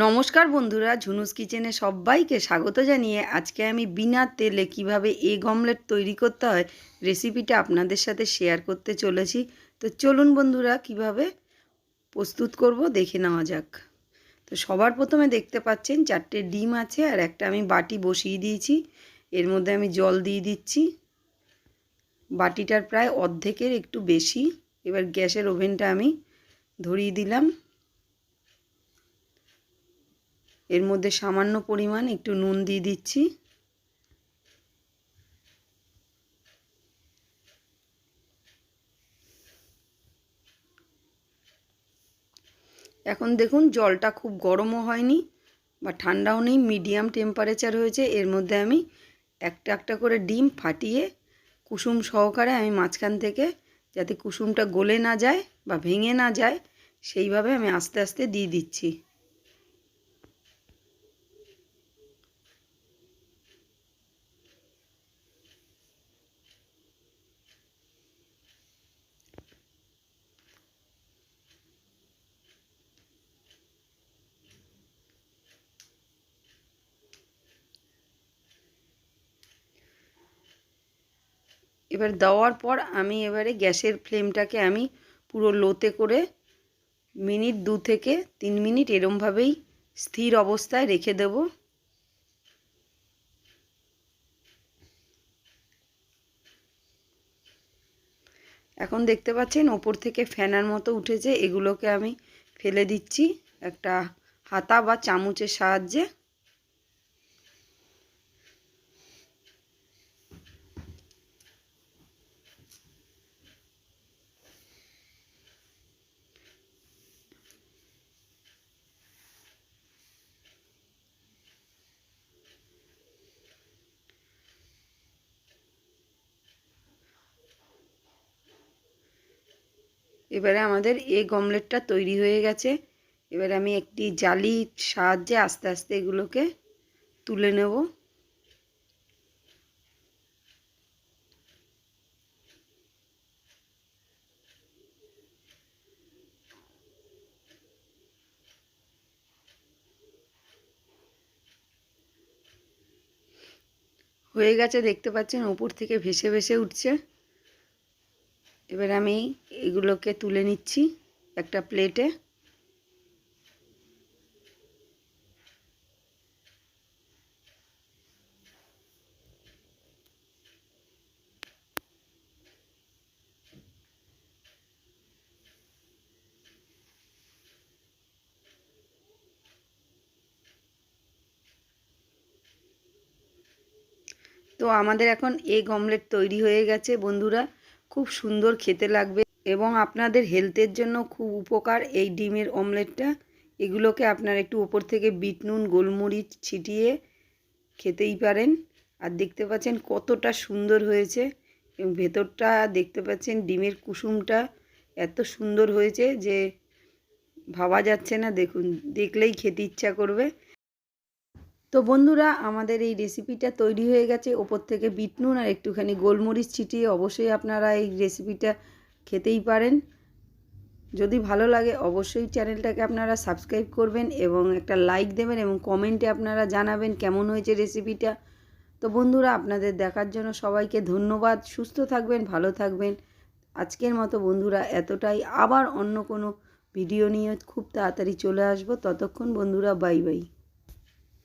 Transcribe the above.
নমস্কার বন্ধুরা, ঝুনুস কিচেনে সবাইকে স্বাগত জানিয়ে আজকে আমি বিনা তেলে কিভাবে এগ অমলেট তৈরি করতে হয় রেসিপিটা আপনাদের সাথে শেয়ার করতে চলেছি। তো চলুন বন্ধুরা, কিভাবে প্রস্তুত করব দেখে নেওয়া যাক। তো সবার প্রথমে দেখতে পাচ্ছেন 4টে ডিম আছে আর একটা আমি বাটি বসিয়ে দিয়েছি। এর মধ্যে আমি জল দিয়ে দিচ্ছি, বাটিটার প্রায় অর্ধেকের একটু বেশি। এবার গ্যাসের ওভেনটা আমি ধরিয়ে দিলাম। এর মধ্যে সামান্য পরিমাণ একটু নুন দিয়ে দিচ্ছি। এখন দেখুন জলটা খুব গরমও হয়নি বা ঠান্ডাও নেই, মিডিয়াম টেম্পারেচার হয়েছে। এর মধ্যে আমি একটা একটা করে ডিম ফাটিয়ে কুসুম সহকারে আমি মাঝখান থেকে, যাতে কুসুমটা গলে না যায় বা ভেঙে না যায়, সেইভাবে আমি আস্তে আস্তে দিয়ে দিচ্ছি। এবার দেওয়ার পর আমি এবারে গ্যাসের ফ্লেমটাকে আমি পুরো লোতে করে মিনিট 2 থেকে 3 মিনিট এরমভাবেই স্থির অবস্থায় রেখে দেব। এখন দেখতে পাচ্ছেন ওপর থেকে ফেনার মতো উঠেছে, এগুলোকে আমি ফেলে দিচ্ছি একটা হাতা বা চামচের সাহায্যে। এবারে আমাদের এগ অমলেটটা তৈরি হয়ে গেছে। এবারে আমি একটি জালির সাহায্যে আস্তে আস্তে এগুলোকে তুলে নেব। হয়ে গেছে, দেখতে পাচ্ছেন উপর থেকে ভেসে ভেসে উঠছে। এবার আমি এগুলোকে তুলে নিচ্ছি একটা প্লেটে। তো আমাদের এখন এগ অমলেট তৈরি হয়ে গেছে বন্ধুরা। খুব সুন্দর খেতে লাগবে এবং আপনাদের হেলথের জন্য খুব উপকার এই ডিমের অমলেটটা। এগুলোকে আপনারা একটু উপর থেকে বিট নুন গোলমরিচ ছিটিয়ে খেতেই পারেন। আর দেখতে পাচ্ছেন কতটা সুন্দর হয়েছে এবং ভেতরটা দেখতে পাচ্ছেন ডিমের কুসুমটা এত সুন্দর হয়েছে যে ভাবা যাচ্ছে না, দেখুন দেখলেই খেতে ইচ্ছা করবে। তো বন্ধুরা, আমাদের এই রেসিপিটা তৈরি হয়ে গেছে। ওপর থেকে বিট নুন আর একটুখানি গোলমরিচ ছিটিয়ে অবশ্যই আপনারা এই রেসিপিটা খেতেই পারেন। যদি ভালো লাগে অবশ্যই চ্যানেলটাকে আপনারা সাবস্ক্রাইব করবেন এবং একটা লাইক দেবেন এবং কমেন্টে আপনারা জানাবেন কেমন হয়েছে রেসিপিটা। তো বন্ধুরা, আপনাদের দেখার জন্য সবাইকে ধন্যবাদ। সুস্থ থাকবেন, ভালো থাকবেন। আজকের মতো বন্ধুরা এতটাই। আবার অন্য কোনো ভিডিও নিয়ে খুব তাড়াতাড়ি চলে আসবো। ততক্ষণ বন্ধুরা, বাই বাই।